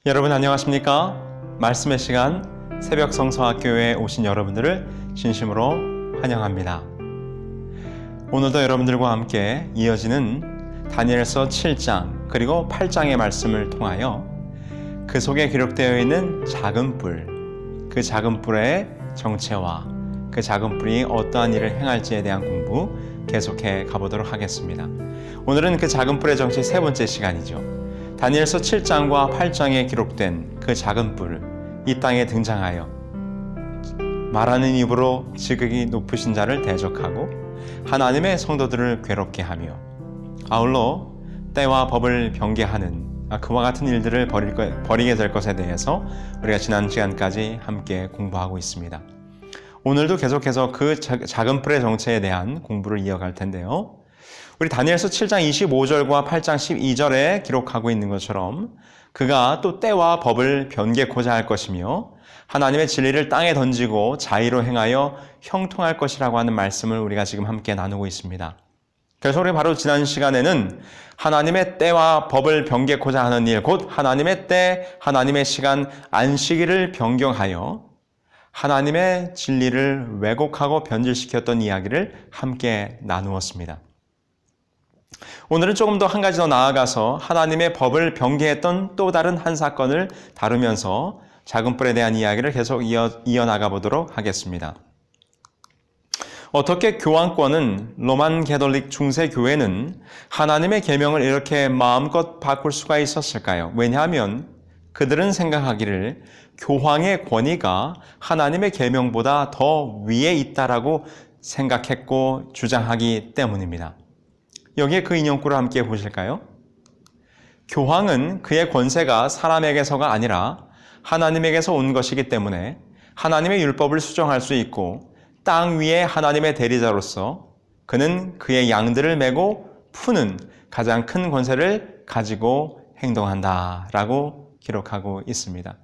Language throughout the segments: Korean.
여러분 안녕하십니까? 말씀의 시간 새벽 성서학교에 오신 여러분들을 진심으로 환영합니다. 오늘도 여러분들과 함께 이어지는 다니엘서 7장 그리고 8장의 말씀을 통하여 그 속에 기록되어 있는 작은 뿔, 그 작은 뿔의 정체와 그 작은 뿔이 어떠한 일을 행할지에 대한 공부 계속해 가보도록 하겠습니다. 오늘은 그 작은 뿔의 정체 세 번째 시간이죠. 다니엘서 7장과 8장에 기록된 그 작은 뿔, 이 땅에 등장하여 말하는 입으로 지극히 높으신 자를 대적하고 하나님의 성도들을 괴롭게 하며 아울러 때와 법을 변개하는 그와 같은 일들을 벌이게 될 것에 대해서 우리가 지난 시간까지 함께 공부하고 있습니다. 오늘도 계속해서 그 작은 뿔의 정체에 대한 공부를 이어갈 텐데요. 우리 다니엘서 7장 25절과 8장 12절에 기록하고 있는 것처럼 그가 또 때와 법을 변개코자 할 것이며 하나님의 진리를 땅에 던지고 자의로 행하여 형통할 것이라고 하는 말씀을 우리가 지금 함께 나누고 있습니다. 그래서 우리 바로 지난 시간에는 하나님의 때와 법을 변개코자 하는 일, 곧 하나님의 때, 하나님의 시간, 안식일을 변경하여 하나님의 진리를 왜곡하고 변질시켰던 이야기를 함께 나누었습니다. 오늘은 조금 더 한 가지 더 나아가서 하나님의 법을 변개했던 또 다른 한 사건을 다루면서 작은 뿔에 대한 이야기를 계속 이어나가 보도록 하겠습니다. 어떻게 교황권은 로만 가톨릭 중세교회는 하나님의 계명을 이렇게 마음껏 바꿀 수가 있었을까요? 왜냐하면 그들은 생각하기를 교황의 권위가 하나님의 계명보다 더 위에 있다라고 생각했고 주장하기 때문입니다. 여기에 그 인용구를 함께 보실까요? 교황은 그의 권세가 사람에게서가 아니라 하나님에게서 온 것이기 때문에 하나님의 율법을 수정할 수 있고 땅 위에 하나님의 대리자로서 그는 그의 양들을 메고 푸는 가장 큰 권세를 가지고 행동한다라고 기록하고 있습니다.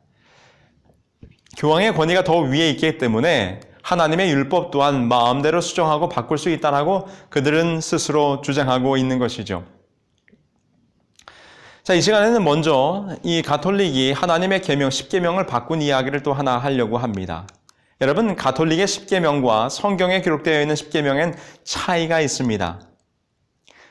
교황의 권위가 더 위에 있기 때문에 하나님의 율법 또한 마음대로 수정하고 바꿀 수 있다라고 그들은 스스로 주장하고 있는 것이죠. 자, 이 시간에는 먼저 이 가톨릭이 하나님의 계명, 십계명을 바꾼 이야기를 또 하나 하려고 합니다. 여러분, 가톨릭의 십계명과 성경에 기록되어 있는 십계명엔 차이가 있습니다.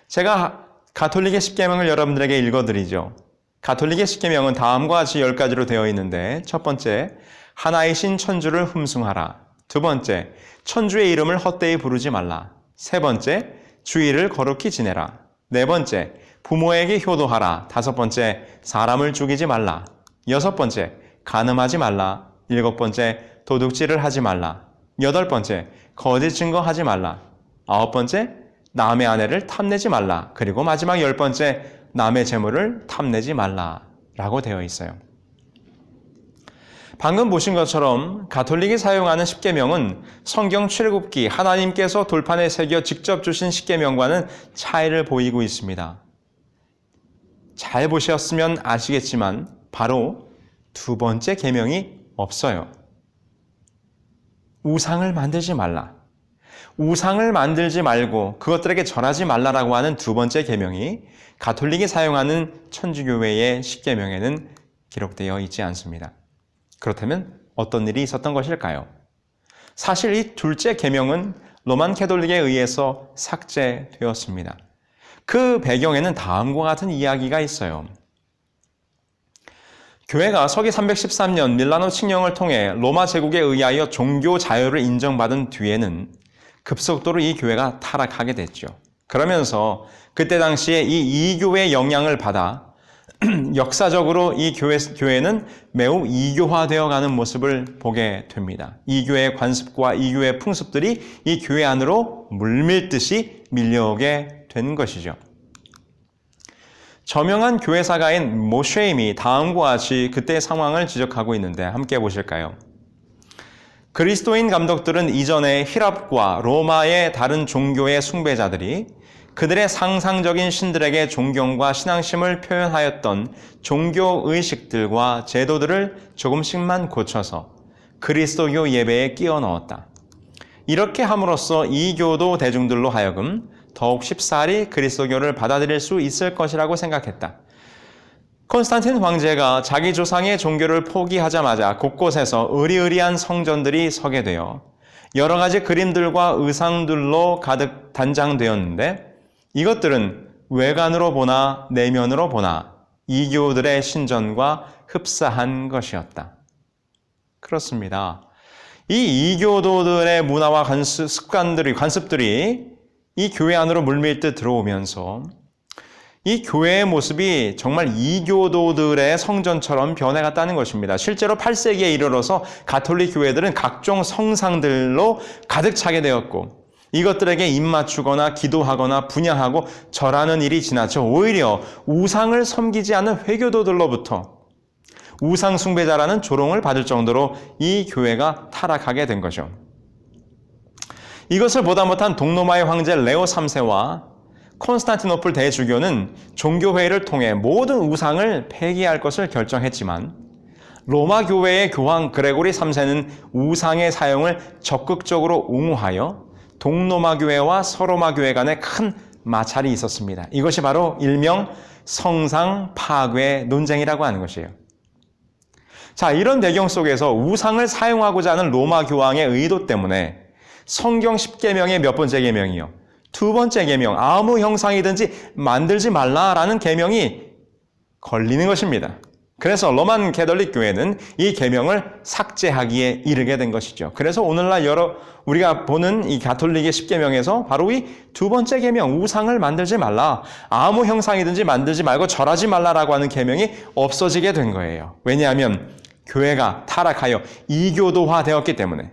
제가 가톨릭의 십계명을 여러분들에게 읽어드리죠. 가톨릭의 십계명은 다음과 같이 10가지로 되어 있는데, 첫 번째, 하나이신 천주를 흠숭하라. 두 번째, 천주의 이름을 헛되이 부르지 말라. 세 번째, 주일을 거룩히 지내라. 네 번째, 부모에게 효도하라. 다섯 번째, 사람을 죽이지 말라. 여섯 번째, 간음하지 말라. 일곱 번째, 도둑질을 하지 말라. 여덟 번째, 거짓 증거하지 말라. 아홉 번째, 남의 아내를 탐내지 말라. 그리고 마지막 10번째, 남의 재물을 탐내지 말라. 라고 되어 있어요. 방금 보신 것처럼 가톨릭이 사용하는 십계명은 성경 출애굽기 하나님께서 돌판에 새겨 직접 주신 십계명과는 차이를 보이고 있습니다. 잘 보셨으면 아시겠지만 바로 두 번째 계명이 없어요. 우상을 만들지 말라. 우상을 만들지 말고 그것들에게 절하지 말라라고 하는 두 번째 계명이 가톨릭이 사용하는 천주교회의 십계명에는 기록되어 있지 않습니다. 그렇다면 어떤 일이 있었던 것일까요? 사실 이 둘째 계명은 로만 가톨릭에 의해서 삭제되었습니다. 그 배경에는 다음과 같은 이야기가 있어요. 교회가 서기 313년 밀라노 칙령을 통해 로마 제국에 의하여 종교 자유를 인정받은 뒤에는 급속도로 이 교회가 타락하게 됐죠. 그러면서 그때 당시에 이 이교의 영향을 받아 역사적으로 이 교회는 매우 이교화되어 가는 모습을 보게 됩니다. 이교의 관습과 이교의 풍습들이 이 교회 안으로 물밀듯이 밀려오게 된 것이죠. 저명한 교회사가인 모쉐임이 다음과 같이 그때의 상황을 지적하고 있는데 함께 보실까요? 그리스도인 감독들은 이전에 히랍과 로마의 다른 종교의 숭배자들이 그들의 상상적인 신들에게 존경과 신앙심을 표현하였던 종교의식들과 제도들을 조금씩만 고쳐서 그리스도교 예배에 끼워 넣었다. 이렇게 함으로써 이교도 대중들로 하여금 더욱 쉽사리 그리스도교를 받아들일 수 있을 것이라고 생각했다. 콘스탄틴 황제가 자기 조상의 종교를 포기하자마자 곳곳에서 으리으리한 성전들이 서게 되어 여러 가지 그림들과 의상들로 가득 단장되었는데 이것들은 외관으로 보나 내면으로 보나 이교들의 신전과 흡사한 것이었다. 그렇습니다. 이 이교도들의 문화와 관습들이 이 교회 안으로 물밀듯 들어오면서 이 교회의 모습이 정말 이교도들의 성전처럼 변해갔다는 것입니다. 실제로 8세기에 이르러서 가톨릭 교회들은 각종 성상들로 가득 차게 되었고 이것들에게 입맞추거나 기도하거나 분향하고 절하는 일이 지나쳐 오히려 우상을 섬기지 않는 회교도들로부터 우상 숭배자라는 조롱을 받을 정도로 이 교회가 타락하게 된 거죠. 이것을 보다 못한 동로마의 황제 레오 3세와 콘스탄티노플 대주교는 종교회의를 통해 모든 우상을 폐기할 것을 결정했지만 로마 교회의 교황 그레고리 3세는 우상의 사용을 적극적으로 옹호하여 동로마 교회와 서로마 교회 간에 큰 마찰이 있었습니다. 이것이 바로 일명 성상 파괴 논쟁이라고 하는 것이에요. 자, 이런 배경 속에서 우상을 사용하고자 하는 로마 교황의 의도 때문에 성경 10계명의 몇 번째 계명이요? 두 번째 계명, 아무 형상이든지 만들지 말라라는 계명이 걸리는 것입니다. 그래서 로만 가톨릭 교회는 이 계명을 삭제하기에 이르게 된 것이죠. 그래서 오늘날 우리가 보는 이 가톨릭의 10계명에서 바로 이 두 번째 계명, 우상을 만들지 말라, 아무 형상이든지 만들지 말고 절하지 말라라고 하는 계명이 없어지게 된 거예요. 왜냐하면 교회가 타락하여 이교도화 되었기 때문에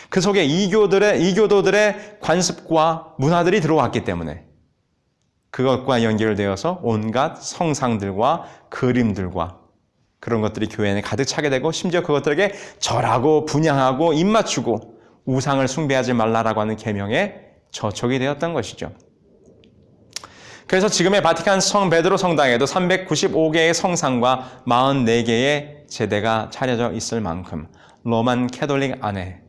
그 속에 이교도들의 관습과 문화들이 들어왔기 때문에 그것과 연결되어서 온갖 성상들과 그림들과 그런 것들이 교회 안에 가득 차게 되고 심지어 그것들에게 절하고 분향하고 입맞추고 우상을 숭배하지 말라라고 하는 계명에 저촉이 되었던 것이죠. 그래서 지금의 바티칸 성 베드로 성당에도 395개의 성상과 44개의 제대가 차려져 있을 만큼 로만 가톨릭 안에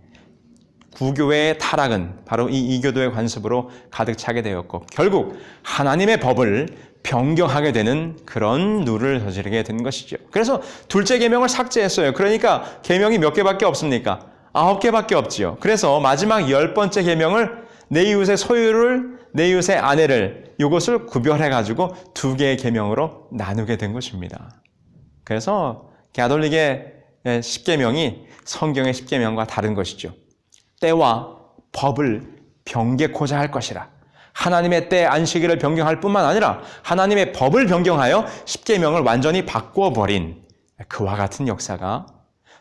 구교회의 타락은 바로 이 이교도의 관습으로 가득 차게 되었고 결국 하나님의 법을 변경하게 되는 그런 누를 저지르게 된 것이죠. 그래서 둘째 계명을 삭제했어요. 그러니까 계명이 몇 개밖에 없습니까? 9개밖에 없지요. 그래서 마지막 10번째 계명을 내 이웃의 소유를, 내 이웃의 아내를 이것을 구별해가지고 2개의 계명으로 나누게 된 것입니다. 그래서 가톨릭의 10계명이 성경의 10계명과 다른 것이죠. 때와 법을 변개코자 할 것이라. 하나님의 때 안식일을 변경할 뿐만 아니라 하나님의 법을 변경하여 10계명을 완전히 바꿔버린 그와 같은 역사가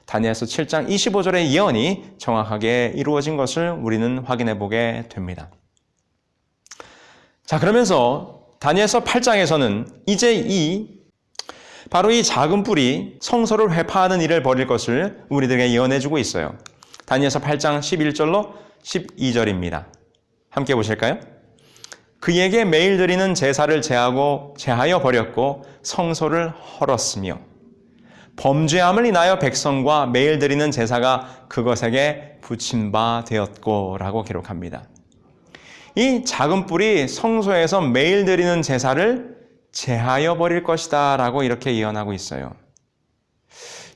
다니엘서 7장 25절의 예언이 정확하게 이루어진 것을 우리는 확인해 보게 됩니다. 자, 그러면서 다니엘서 8장에서는 이제 바로 이 작은 뿔이 성소를 회파하는 일을 벌일 것을 우리들에게 예언해 주고 있어요. 다니엘서 8장 11절로 12절입니다. 함께 보실까요? 그에게 매일 드리는 제사를 제하여 버렸고 성소를 헐었으며 범죄함을 인하여 백성과 매일 드리는 제사가 그것에게 붙임 바 되었고 라고 기록합니다. 이 작은 뿔이 성소에서 매일 드리는 제사를 제하여 버릴 것이다 라고 이렇게 예언하고 있어요.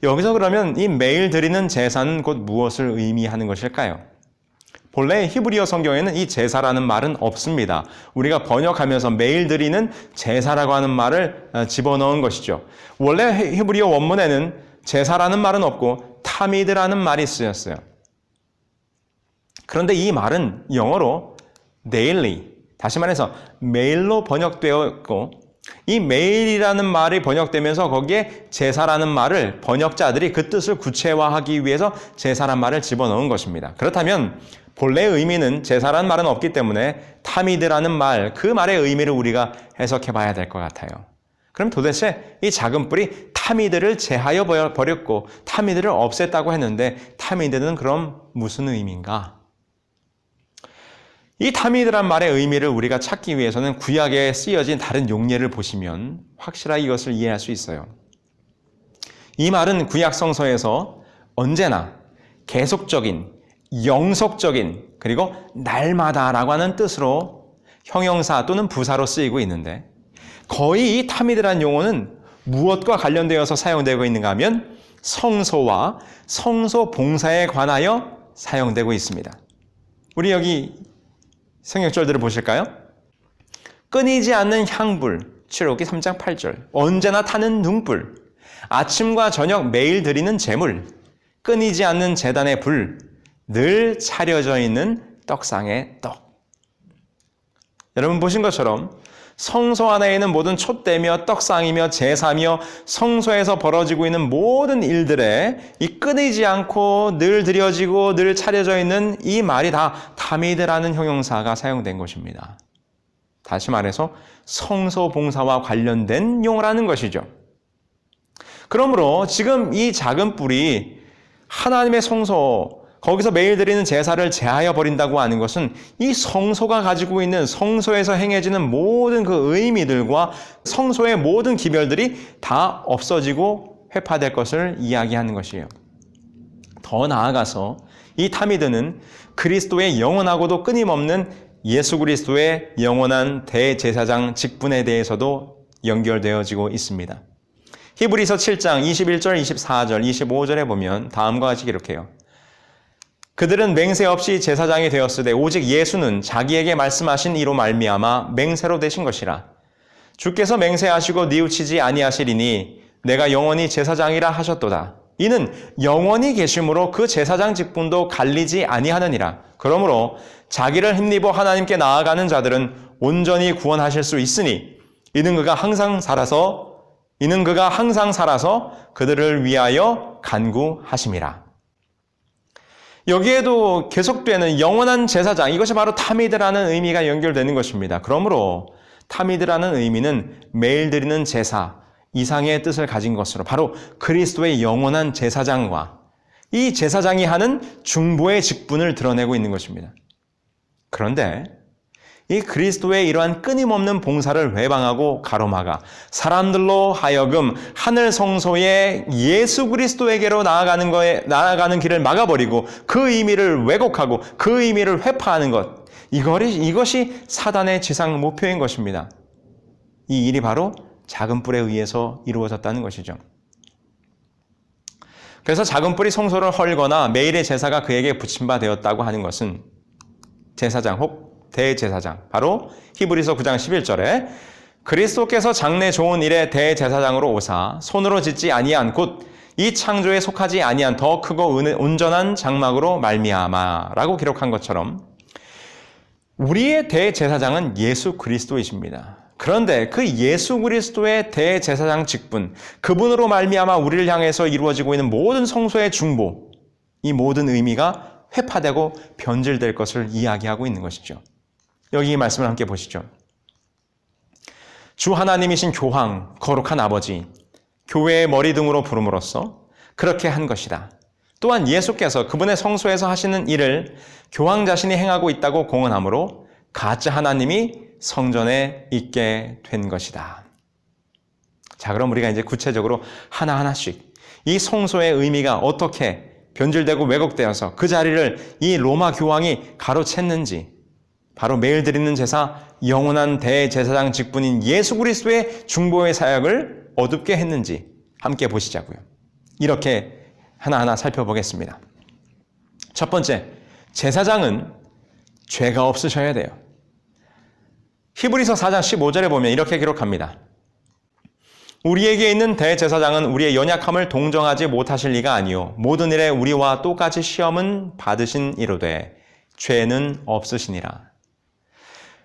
여기서 그러면 이 매일 드리는 제사는 곧 무엇을 의미하는 것일까요? 본래 히브리어 성경에는 이 제사라는 말은 없습니다. 우리가 번역하면서 매일 드리는 제사라고 하는 말을 집어넣은 것이죠. 원래 히브리어 원문에는 제사라는 말은 없고 타미드라는 말이 쓰였어요. 그런데 이 말은 영어로 daily, 다시 말해서 매일로 번역되었고 이 매일이라는 말이 번역되면서 거기에 제사라는 말을 번역자들이 그 뜻을 구체화하기 위해서 제사란 말을 집어넣은 것입니다. 그렇다면 본래의 의미는 제사라는 말은 없기 때문에 타미드라는 말, 그 말의 의미를 우리가 해석해 봐야 될 것 같아요. 그럼 도대체 이 작은 뿔이 타미드를 제하여 버렸고 타미드를 없앴다고 했는데 타미드는 그럼 무슨 의미인가? 이 타미드란 말의 의미를 우리가 찾기 위해서는 구약에 쓰여진 다른 용례를 보시면 확실하게 이것을 이해할 수 있어요. 이 말은 구약 성서에서 언제나 계속적인, 영속적인, 그리고 날마다라고 하는 뜻으로 형용사 또는 부사로 쓰이고 있는데 거의 이 타미드란 용어는 무엇과 관련되어서 사용되고 있는가 하면 성소와 성소 봉사에 관하여 사용되고 있습니다. 우리 여기 성경절들을 보실까요? 끊이지 않는 향불, 출애굽기 3장 8절. 언제나 타는 등불, 아침과 저녁 매일 드리는 제물, 끊이지 않는 제단의 불, 늘 차려져 있는 떡상의 떡. 여러분 보신 것처럼 성소 안에 있는 모든 촛대며 떡상이며 제사며 성소에서 벌어지고 있는 모든 일들에 이 끊이지 않고 늘 드려지고 늘 차려져 있는 이 말이 다 타미드라는 형용사가 사용된 것입니다. 다시 말해서 성소 봉사와 관련된 용어라는 것이죠. 그러므로 지금 이 작은 뿔이 하나님의 성소, 거기서 매일 드리는 제사를 제하여 버린다고 하는 것은 이 성소가 가지고 있는 성소에서 행해지는 모든 그 의미들과 성소의 모든 기별들이 다 없어지고 회파될 것을 이야기하는 것이에요. 더 나아가서 이 타미드는 그리스도의 영원하고도 끊임없는 예수 그리스도의 영원한 대제사장 직분에 대해서도 연결되어지고 있습니다. 히브리서 7장 21절, 24절, 25절에 보면 다음과 같이 기록해요. 그들은 맹세 없이 제사장이 되었으되 오직 예수는 자기에게 말씀하신 이로 말미암아 맹세로 되신 것이라. 주께서 맹세하시고 뉘우치지 아니하시리니 내가 영원히 제사장이라 하셨도다. 이는 영원히 계심으로 그 제사장 직분도 갈리지 아니하느니라. 그러므로 자기를 힘입어 하나님께 나아가는 자들은 온전히 구원하실 수 있으니 이는 그가 항상 살아서 그들을 위하여 간구하심이라. 여기에도 계속되는 영원한 제사장, 이것이 바로 타미드라는 의미가 연결되는 것입니다. 그러므로 타미드라는 의미는 매일 드리는 제사 이상의 뜻을 가진 것으로 바로 그리스도의 영원한 제사장과 이 제사장이 하는 중보의 직분을 드러내고 있는 것입니다. 그런데 이 그리스도의 이러한 끊임없는 봉사를 회방하고 가로막아 사람들로 하여금 하늘 성소의 예수 그리스도에게로 나아가는 길을 막아버리고 그 의미를 왜곡하고 그 의미를 회파하는 것, 이것이 사단의 지상 목표인 것입니다. 이 일이 바로 작은 뿔에 의해서 이루어졌다는 것이죠. 그래서 작은 뿔이 성소를 헐거나 매일의 제사가 그에게 붙임 바 되었다고 하는 것은 제사장 혹 대제사장, 바로 히브리서 9장 11절에 그리스도께서 장래 좋은 일에 대제사장으로 오사 손으로 짓지 아니한 곧 이 창조에 속하지 아니한 더 크고 온전한 장막으로 말미암아라고 기록한 것처럼 우리의 대제사장은 예수 그리스도이십니다. 그런데 그 예수 그리스도의 대제사장 직분, 그분으로 말미암아 우리를 향해서 이루어지고 있는 모든 성소의 중보, 이 모든 의미가 회파되고 변질될 것을 이야기하고 있는 것이죠. 여기 이 말씀을 함께 보시죠. 주 하나님이신 교황, 거룩한 아버지, 교회의 머리 등으로 부름으로써 그렇게 한 것이다. 또한 예수께서 그분의 성소에서 하시는 일을 교황 자신이 행하고 있다고 공언하므로 가짜 하나님이 성전에 있게 된 것이다. 자, 그럼 우리가 이제 구체적으로 하나하나씩 이 성소의 의미가 어떻게 변질되고 왜곡되어서 그 자리를 이 로마 교황이 가로챘는지, 바로 매일 드리는 제사, 영원한 대제사장 직분인 예수 그리스도의 중보의 사역을 어둡게 했는지 함께 보시자고요. 이렇게 하나하나 살펴보겠습니다. 첫 번째, 제사장은 죄가 없으셔야 돼요. 히브리서 4장 15절에 보면 이렇게 기록합니다. 우리에게 있는 대제사장은 우리의 연약함을 동정하지 못하실 리가 아니요 모든 일에 우리와 똑같이 시험은 받으신 이로되 죄는 없으시니라.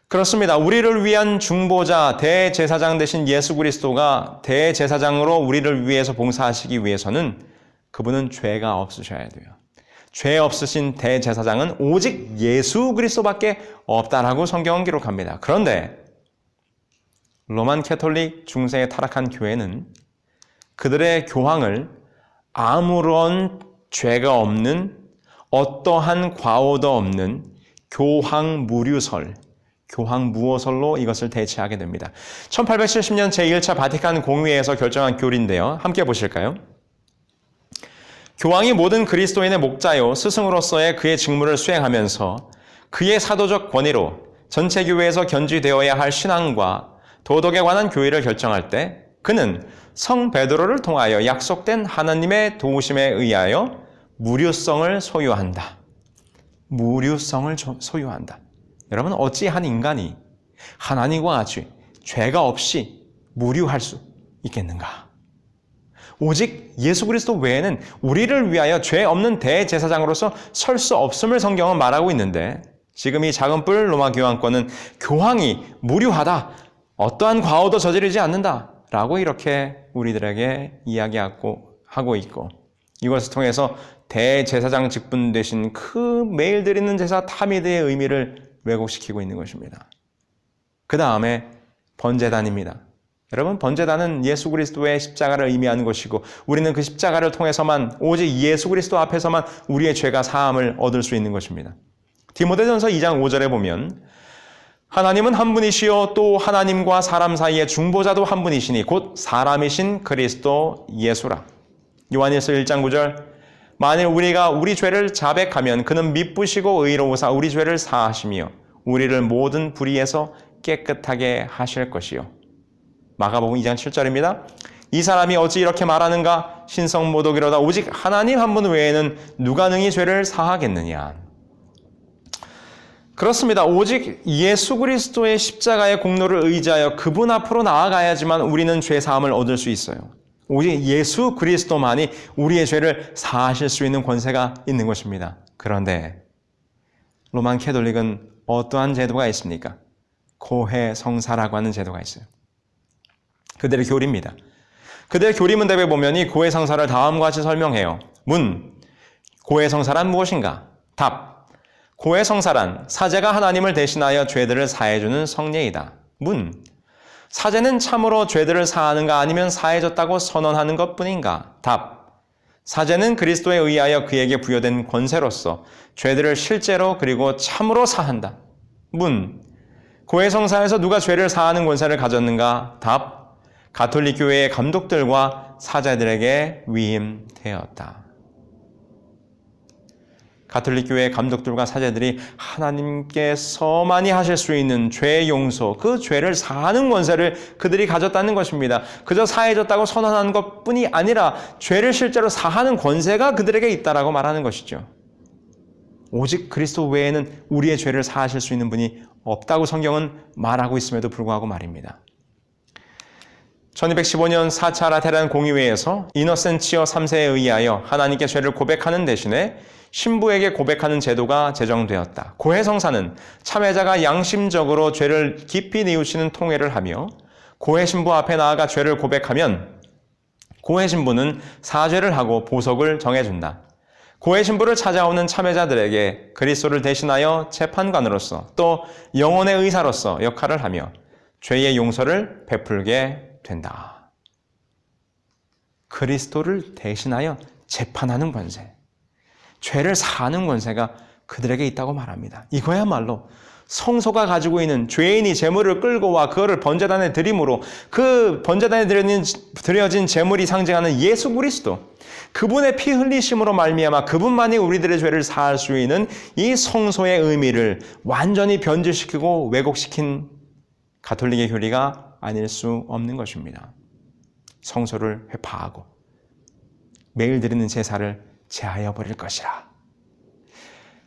그렇습니다. 우리를 위한 중보자, 대제사장 되신 예수 그리스도가 대제사장으로 우리를 위해서 봉사하시기 위해서는 그분은 죄가 없으셔야 돼요. 죄 없으신 대제사장은 오직 예수 그리스도밖에 없다라고 성경은 기록합니다. 그런데 로만 캐톨릭 중세에 타락한 교회는 그들의 교황을 아무런 죄가 없는 어떠한 과오도 없는 교황무류설, 교황무호설로 이것을 대체하게 됩니다. 1870년 제1차 바티칸 공의회에서 결정한 교리인데요. 함께 보실까요? 교황이 모든 그리스도인의 목자요 스승으로서의 그의 직무를 수행하면서 그의 사도적 권위로 전체 교회에서 견지되어야 할 신앙과 도덕에 관한 교의를 결정할 때 그는 성 베드로를 통하여 약속된 하나님의 도우심에 의하여 무류성을 소유한다. 무류성을 소유한다. 여러분, 어찌 한 인간이 하나님과 같이 죄가 없이 무류할 수 있겠는가? 오직 예수 그리스도 외에는 우리를 위하여 죄 없는 대제사장으로서 설 수 없음을 성경은 말하고 있는데, 지금 이 작은 뿔 로마 교황권은 교황이 무류하다, 어떠한 과오도 저지르지 않는다 라고 이렇게 우리들에게 이야기하고 있고, 이것을 통해서 대제사장 직분 대신 그 매일 드리는 제사 타미드의 의미를 왜곡시키고 있는 것입니다. 그 다음에 번제단입니다. 여러분, 번제단은 예수 그리스도의 십자가를 의미하는 것이고, 우리는 그 십자가를 통해서만, 오직 예수 그리스도 앞에서만 우리의 죄가 사함을 얻을 수 있는 것입니다. 디모데전서 2장 5절에 보면 하나님은 한 분이시요 또 하나님과 사람 사이의 중보자도 한 분이시니 곧 사람이신 그리스도 예수라. 요한일서 1장 9절, 만일 우리가 우리 죄를 자백하면 그는 미쁘시고 의로우사 우리 죄를 사하시며 우리를 모든 불의에서 깨끗하게 하실 것이요. 마가복음 2장 7절입니다. 이 사람이 어찌 이렇게 말하는가? 신성모독이로다. 오직 하나님 한 분 외에는 누가 능히 죄를 사하겠느냐. 그렇습니다. 오직 예수 그리스도의 십자가의 공로를 의지하여 그분 앞으로 나아가야지만 우리는 죄 사함을 얻을 수 있어요. 오직 예수 그리스도만이 우리의 죄를 사하실 수 있는 권세가 있는 것입니다. 그런데 로만 캐톨릭은 어떠한 제도가 있습니까? 고해성사라고 하는 제도가 있어요. 그들의 교리입니다. 그들의 교리 문답에 보면 이 고해성사를 다음과 같이 설명해요. 문, 고해성사란 무엇인가? 답, 고해성사란 사제가 하나님을 대신하여 죄들을 사해주는 성례이다. 문, 사제는 참으로 죄들을 사하는가 아니면 사해졌다고 선언하는 것뿐인가? 답, 사제는 그리스도에 의하여 그에게 부여된 권세로서 죄들을 실제로 그리고 참으로 사한다. 문, 고해성사에서 누가 죄를 사하는 권세를 가졌는가? 답, 가톨릭 교회의 감독들과 사제들에게 위임되었다. 가톨릭 교회의 감독들과 사제들이 하나님께서만이 하실 수 있는 죄 용서, 그 죄를 사하는 권세를 그들이 가졌다는 것입니다. 그저 사해졌다고 선언하는 것뿐이 아니라 죄를 실제로 사하는 권세가 그들에게 있다라고 말하는 것이죠. 오직 그리스도 외에는 우리의 죄를 사하실 수 있는 분이 없다고 성경은 말하고 있음에도 불구하고 말입니다. 1215년 4차 라테란 공의회에서 이너센치어 3세에 의하여 하나님께 죄를 고백하는 대신에 신부에게 고백하는 제도가 제정되었다. 고해성사는 참회자가 양심적으로 죄를 깊이 뉘우치는 통회를 하며 고해신부 앞에 나아가 죄를 고백하면 고해신부는 사죄를 하고 보석을 정해준다. 고해신부를 찾아오는 참회자들에게 그리스도를 대신하여 재판관으로서 또 영혼의 의사로서 역할을 하며 죄의 용서를 베풀게 된다. 그리스도를 대신하여 재판하는 권세, 죄를 사하는 권세가 그들에게 있다고 말합니다. 이거야말로 성소가 가지고 있는 죄인이 제물을 끌고 와 그거를 번제단에 드림으로 그 번제단에 드려진 제물이 상징하는 예수 그리스도, 그분의 피 흘리심으로 말미암아 그분만이 우리들의 죄를 사할 수 있는 이 성소의 의미를 완전히 변질시키고 왜곡시킨 가톨릭의 교리가 아닐 수 없는 것입니다. 성소를 회파하고 매일 드리는 제사를 제하여 버릴 것이라.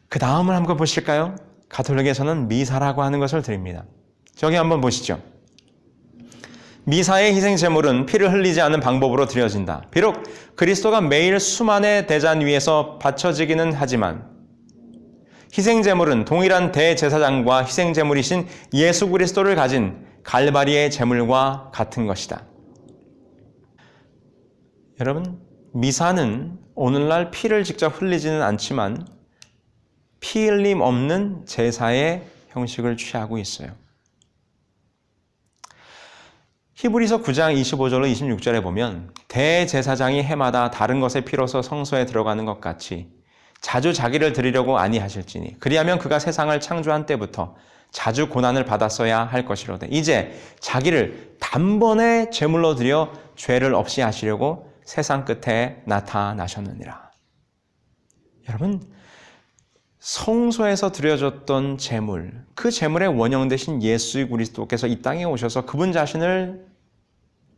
그 다음을 한번 보실까요? 가톨릭에서는 미사라고 하는 것을 드립니다. 저기 한번 보시죠. 미사의 희생제물은 피를 흘리지 않는 방법으로 드려진다. 비록 그리스도가 매일 수만의 대잔 위에서 바쳐지기는 하지만 희생제물은 동일한 대제사장과 희생제물이신 예수 그리스도를 가진 갈바리의 제물과 같은 것이다. 여러분, 미사는 오늘날 피를 직접 흘리지는 않지만 피 흘림 없는 제사의 형식을 취하고 있어요. 히브리서 9장 25절로 26절에 보면 대제사장이 해마다 다른 것의 피로서 성소에 들어가는 것 같이 자주 자기를 드리려고 아니하실지니 그리하면 그가 세상을 창조한 때부터 자주 고난을 받았어야 할 것이로되 이제 자기를 단번에 제물로 드려 죄를 없이 하시려고 세상 끝에 나타나셨느니라. 여러분, 성소에서 드려졌던 제물, 그 제물의 원형 되신 예수 그리스도께서 이 땅에 오셔서 그분 자신을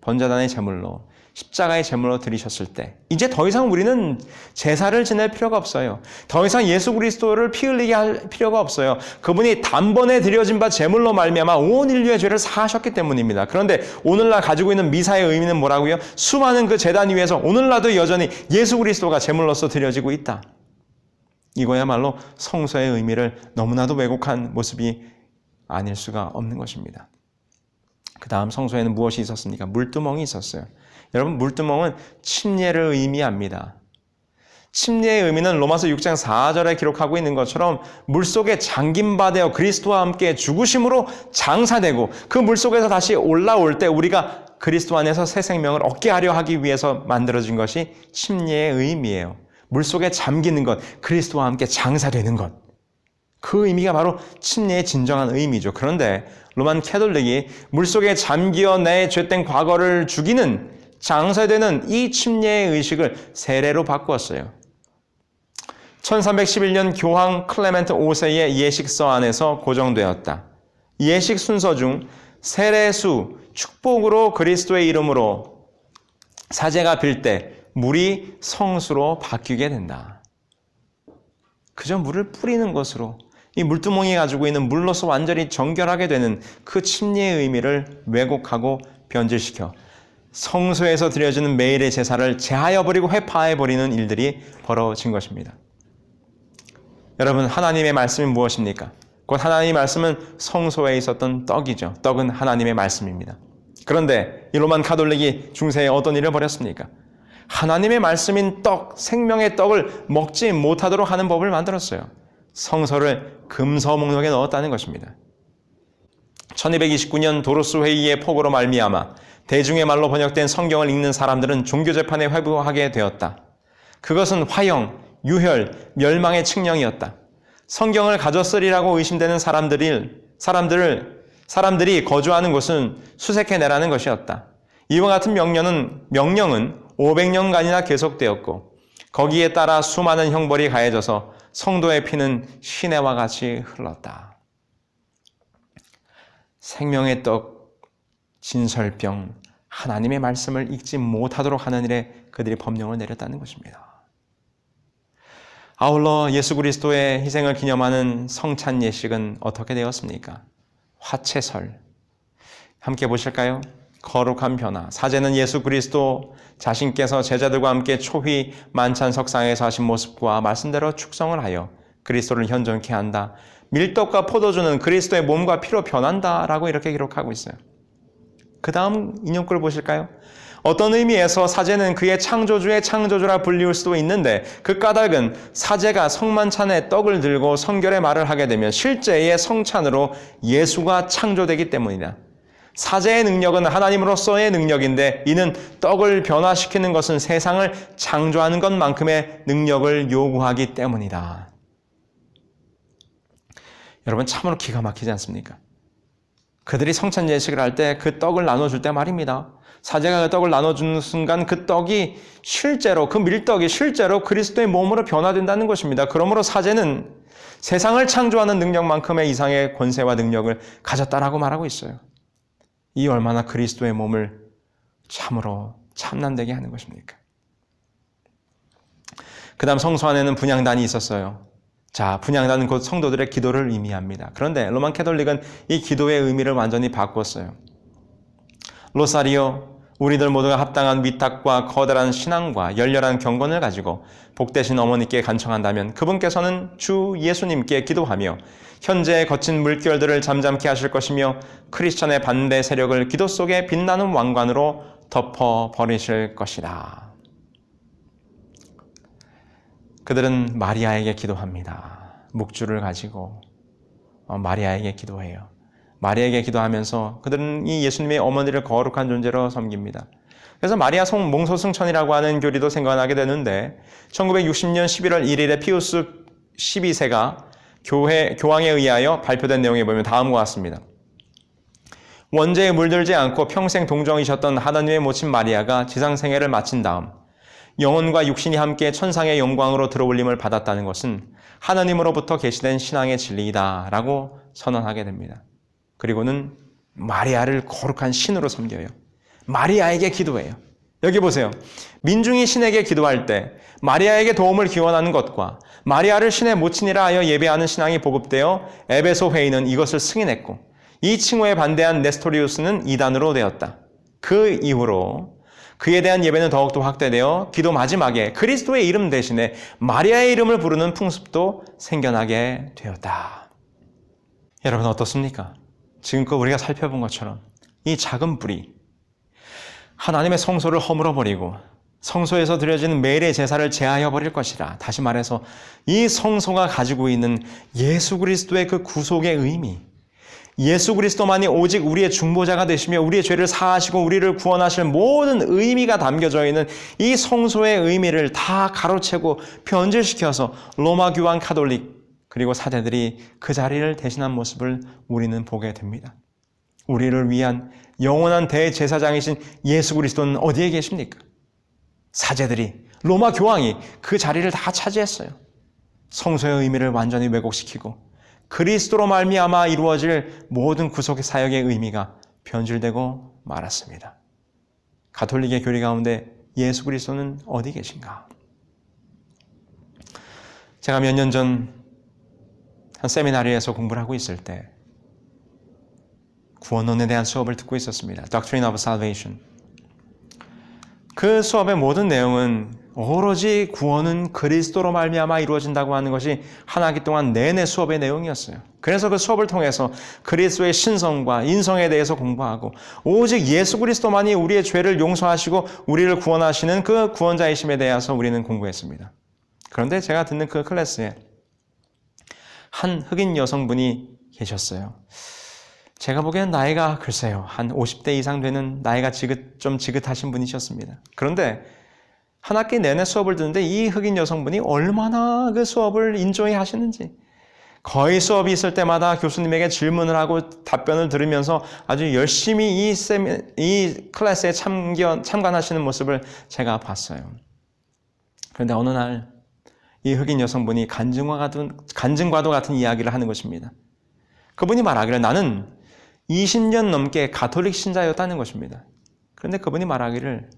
번제단의 제물로, 십자가의 제물로 드리셨을 때 이제 더 이상 우리는 제사를 지낼 필요가 없어요. 더 이상 예수 그리스도를 피 흘리게 할 필요가 없어요. 그분이 단번에 드려진 바 제물로 말미암아 온 인류의 죄를 사하셨기 때문입니다. 그런데 오늘날 가지고 있는 미사의 의미는 뭐라고요? 수많은 그 제단 위에서 오늘날도 여전히 예수 그리스도가 제물로서 드려지고 있다. 이거야말로 성소의 의미를 너무나도 왜곡한 모습이 아닐 수가 없는 것입니다. 그 다음 성소에는 무엇이 있었습니까? 물두멍이 있었어요. 여러분, 물두멍은 침례를 의미합니다. 침례의 의미는 로마서 6장 4절에 기록하고 있는 것처럼 물속에 잠긴 바 되어 그리스도와 함께 죽으심으로 장사되고 그 물속에서 다시 올라올 때 우리가 그리스도 안에서 새 생명을 얻게 하려 하기 위해서 만들어진 것이 침례의 의미예요. 물속에 잠기는 것, 그리스도와 함께 장사되는 것. 그 의미가 바로 침례의 진정한 의미죠. 그런데 로만 캐톨릭이 물속에 잠기어 내 죄된 과거를 죽이는 장사되는 이 침례의 의식을 세례로 바꾸었어요. 1311년 교황 클레멘트 5세의 예식서 안에서 고정되었다. 예식 순서 중 세례수, 축복으로 그리스도의 이름으로 사제가 빌 때 물이 성수로 바뀌게 된다. 그저 물을 뿌리는 것으로 이 물두멍이 가지고 있는 물로서 완전히 정결하게 되는 그 침례의 의미를 왜곡하고 변질시켜 성소에서 드려지는 매일의 제사를 제하여버리고 회파해버리는 일들이 벌어진 것입니다. 여러분, 하나님의 말씀이 무엇입니까? 곧 하나님의 말씀은 성소에 있었던 떡이죠. 떡은 하나님의 말씀입니다. 그런데 이 로만 가톨릭이 중세에 어떤 일을 벌였습니까? 하나님의 말씀인 떡, 생명의 떡을 먹지 못하도록 하는 법을 만들었어요. 성서를 금서 목록에 넣었다는 것입니다. 1229년 도로스 회의의 폭으로 말미암아 대중의 말로 번역된 성경을 읽는 사람들은 종교재판에 회부하게 되었다. 그것은 화형, 유혈, 멸망의 칙령이었다. 성경을 가졌으리라고 의심되는 사람들이 거주하는 곳은 수색해내라는 것이었다. 이와 같은 명령은 500년간이나 계속되었고 거기에 따라 수많은 형벌이 가해져서 성도의 피는 시내와 같이 흘렀다. 생명의 떡, 진설병, 하나님의 말씀을 읽지 못하도록 하는 일에 그들이 법령을 내렸다는 것입니다. 아울러 예수 그리스도의 희생을 기념하는 성찬 예식은 어떻게 되었습니까? 화채설. 함께 보실까요? 거룩한 변화. 사제는 예수 그리스도 자신께서 제자들과 함께 초휘 만찬석상에서 하신 모습과 말씀대로 축성을 하여 그리스도를 현존케 한다. 밀떡과 포도주는 그리스도의 몸과 피로 변한다라고 이렇게 기록하고 있어요. 그 다음 인용글 보실까요? 어떤 의미에서 사제는 그의 창조주의 창조주라 불리울 수도 있는데 그 까닭은 사제가 성만찬에 떡을 들고 성결의 말을 하게 되면 실제의 성찬으로 예수가 창조되기 때문이다. 사제의 능력은 하나님으로서의 능력인데 이는 떡을 변화시키는 것은 세상을 창조하는 것만큼의 능력을 요구하기 때문이다. 여러분, 참으로 기가 막히지 않습니까? 그들이 성찬 예식을 할 때 그 떡을 나눠줄 때 말입니다. 사제가 그 떡을 나눠주는 순간 그 떡이 실제로, 그 밀떡이 실제로 그리스도의 몸으로 변화된다는 것입니다. 그러므로 사제는 세상을 창조하는 능력만큼의 이상의 권세와 능력을 가졌다라고 말하고 있어요. 이 얼마나 그리스도의 몸을 참으로 참난되게 하는 것입니까? 그 다음 성소 안에는 분향단이 있었어요. 자, 분향단은 곧 성도들의 기도를 의미합니다. 그런데 로만 캐톨릭은 이 기도의 의미를 완전히 바꿨어요. 로사리오, 우리들 모두가 합당한 위탁과 커다란 신앙과 열렬한 경건을 가지고 복되신 어머니께 간청한다면 그분께서는 주 예수님께 기도하며 현재의 거친 물결들을 잠잠케 하실 것이며 크리스천의 반대 세력을 기도 속에 빛나는 왕관으로 덮어버리실 것이다. 그들은 마리아에게 기도합니다. 묵주를 가지고 마리아에게 기도해요. 마리아에게 기도하면서 그들은 이 예수님의 어머니를 거룩한 존재로 섬깁니다. 그래서 마리아 몽소승천이라고 하는 교리도 생겨나게 되는데 1960년 11월 1일에 피우스 12세가 교황에 의하여 발표된 내용에 보면 다음과 같습니다. 원죄에 물들지 않고 평생 동정이셨던 하나님의 모친 마리아가 지상생애를 마친 다음 영혼과 육신이 함께 천상의 영광으로 들어올림을 받았다는 것은 하나님으로부터 계시된 신앙의 진리이다 라고 선언하게 됩니다. 그리고는 마리아를 거룩한 신으로 섬겨요. 마리아에게 기도해요. 여기 보세요. 민중이 신에게 기도할 때 마리아에게 도움을 기원하는 것과 마리아를 신의 모친이라 하여 예배하는 신앙이 보급되어 에베소 회의는 이것을 승인했고 이 칭호에 반대한 네스토리우스는 이단으로 되었다. 그 이후로 그에 대한 예배는 더욱더 확대되어 기도 마지막에 그리스도의 이름 대신에 마리아의 이름을 부르는 풍습도 생겨나게 되었다. 여러분 어떻습니까? 지금껏 우리가 살펴본 것처럼 이 작은 뿌리, 하나님의 성소를 허물어버리고 성소에서 드려지는 매일의 제사를 제하여 버릴 것이라. 다시 말해서 이 성소가 가지고 있는 예수 그리스도의 그 구속의 의미, 예수 그리스도만이 오직 우리의 중보자가 되시며 우리의 죄를 사하시고 우리를 구원하실 모든 의미가 담겨져 있는 이 성소의 의미를 다 가로채고 변질시켜서 로마 교황 카톨릭 그리고 사제들이 그 자리를 대신한 모습을 우리는 보게 됩니다. 우리를 위한 영원한 대제사장이신 예수 그리스도는 어디에 계십니까? 사제들이, 로마 교황이 그 자리를 다 차지했어요. 성소의 의미를 완전히 왜곡시키고 그리스도로 말미암아 이루어질 모든 구속의 사역의 의미가 변질되고 말았습니다. 가톨릭의 교리 가운데 예수 그리스도는 어디 계신가? 제가 몇 년 전 한 세미나리에서 공부를 하고 있을 때 구원론에 대한 수업을 듣고 있었습니다. Doctrine of Salvation. 그 수업의 모든 내용은 오로지 구원은 그리스도로 말미암아 이루어진다고 하는 것이 한 학기 동안 내내 수업의 내용이었어요. 그래서 그 수업을 통해서 그리스도의 신성과 인성에 대해서 공부하고 오직 예수 그리스도만이 우리의 죄를 용서하시고 우리를 구원하시는 그 구원자이심에 대해서 우리는 공부했습니다. 그런데 제가 듣는 그 클래스에 한 흑인 여성분이 계셨어요. 제가 보기에는 나이가 글쎄요 한 50대 이상 되는 나이가 좀 지긋하신 분이셨습니다. 그런데 한 학기 내내 수업을 듣는데 이 흑인 여성분이 얼마나 그 수업을 인조해 하시는지 거의 수업이 있을 때마다 교수님에게 질문을 하고 답변을 들으면서 아주 열심히 이 클래스에 참관하시는 모습을 제가 봤어요. 그런데 어느 날 이 흑인 여성분이 간증과도 같은 이야기를 하는 것입니다. 그분이 말하기를 나는 20년 넘게 가톨릭 신자였다는 것입니다. 그런데 그분이 말하기를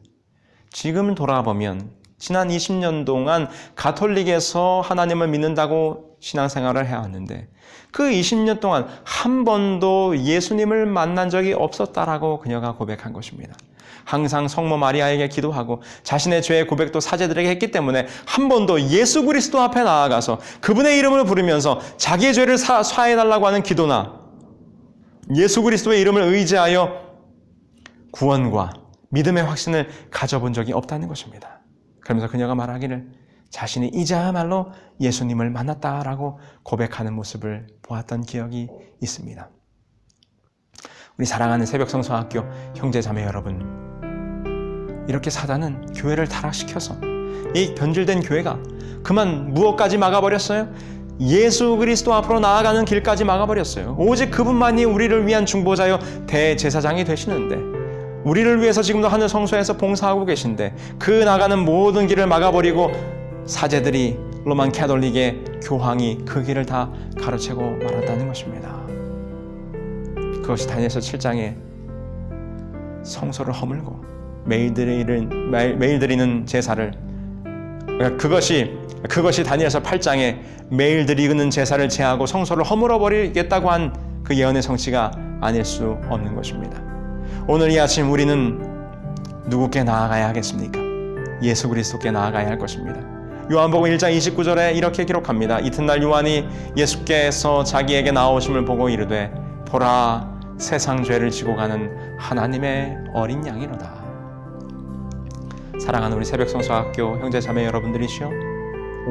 지금 돌아보면 지난 20년 동안 가톨릭에서 하나님을 믿는다고 신앙생활을 해왔는데 그 20년 동안 한 번도 예수님을 만난 적이 없었다라고 그녀가 고백한 것입니다. 항상 성모 마리아에게 기도하고 자신의 죄의 고백도 사제들에게 했기 때문에 한 번도 예수 그리스도 앞에 나아가서 그분의 이름을 부르면서 자기의 죄를 사해달라고 하는 기도나 예수 그리스도의 이름을 의지하여 구원과 믿음의 확신을 가져본 적이 없다는 것입니다. 그러면서 그녀가 말하기를 자신이 이제야말로 예수님을 만났다라고 고백하는 모습을 보았던 기억이 있습니다. 우리 사랑하는 새벽성서학교 형제자매 여러분, 이렇게 사단은 교회를 타락시켜서 이 변질된 교회가 그만 무엇까지 막아버렸어요? 예수 그리스도 앞으로 나아가는 길까지 막아버렸어요. 오직 그분만이 우리를 위한 중보자여 대제사장이 되시는데 우리를 위해서 지금도 하늘 성소에서 봉사하고 계신데 그 나가는 모든 길을 막아버리고 사제들이 로만 카톨릭의 교황이 그 길을 다 가로채고 말았다는 것입니다. 그것이 다니엘서 7장에 성소를 허물고 매일 드리는 제사를 그것이 다니엘서 8장에 매일 드리는 제사를 제하고 성소를 허물어 버리겠다고 한 그 예언의 성취가 아닐 수 없는 것입니다. 오늘 이 아침 우리는 누구께 나아가야 하겠습니까? 예수 그리스도께 나아가야 할 것입니다. 요한복음 1장 29절에 이렇게 기록합니다. 이튿날 요한이 예수께서 자기에게 나오심을 보고 이르되 보라 세상 죄를 지고 가는 하나님의 어린 양이로다. 사랑하는 우리 새벽성서학교 형제자매 여러분들이시여,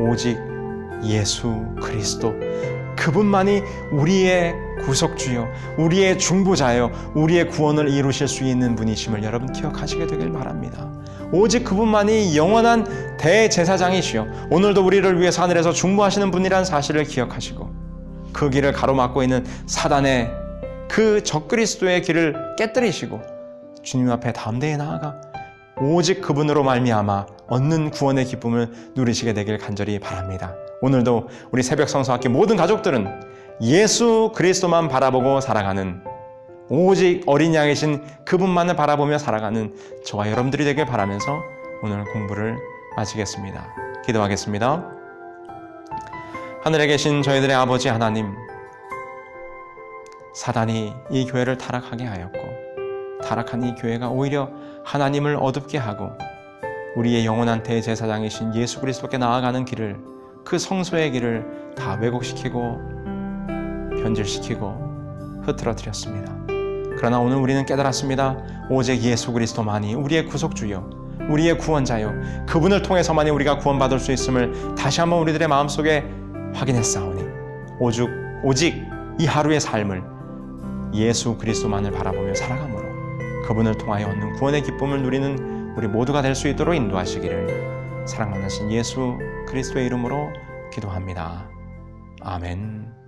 오직 예수 그리스도 그분만이 우리의 구속주여, 우리의 중보자여, 우리의 구원을 이루실 수 있는 분이심을 여러분 기억하시게 되길 바랍니다. 오직 그분만이 영원한 대제사장이시여 오늘도 우리를 위해서 하늘에서 중보하시는 분이라는 사실을 기억하시고 그 길을 가로막고 있는 사단의 그 적그리스도의 길을 깨뜨리시고 주님 앞에 담대히 나아가 오직 그분으로 말미암아 얻는 구원의 기쁨을 누리시게 되길 간절히 바랍니다. 오늘도 우리 새벽성서학교 모든 가족들은 예수 그리스도만 바라보고 살아가는 오직 어린 양이신 그분만을 바라보며 살아가는 저와 여러분들이 되길 바라면서 오늘 공부를 마치겠습니다. 기도하겠습니다. 하늘에 계신 저희들의 아버지 하나님, 사단이 이 교회를 타락하게 하였고 타락한 이 교회가 오히려 하나님을 어둡게 하고 우리의 영원한 대제사장이신 예수 그리스도께 나아가는 길을, 그 성소의 길을 다 왜곡시키고 변질시키고 흐트러뜨렸습니다. 그러나 오늘 우리는 깨달았습니다. 오직 예수 그리스도만이 우리의 구속주요, 우리의 구원자요, 그분을 통해서만이 우리가 구원받을 수 있음을 다시 한번 우리들의 마음속에 확인했사오니 오직 이 하루의 삶을 예수 그리스도만을 바라보며 살아가므로 그분을 통하여 얻는 구원의 기쁨을 누리는 우리 모두가 될 수 있도록 인도하시기를 사랑 많으신 예수 그리스도의 이름으로 기도합니다. 아멘.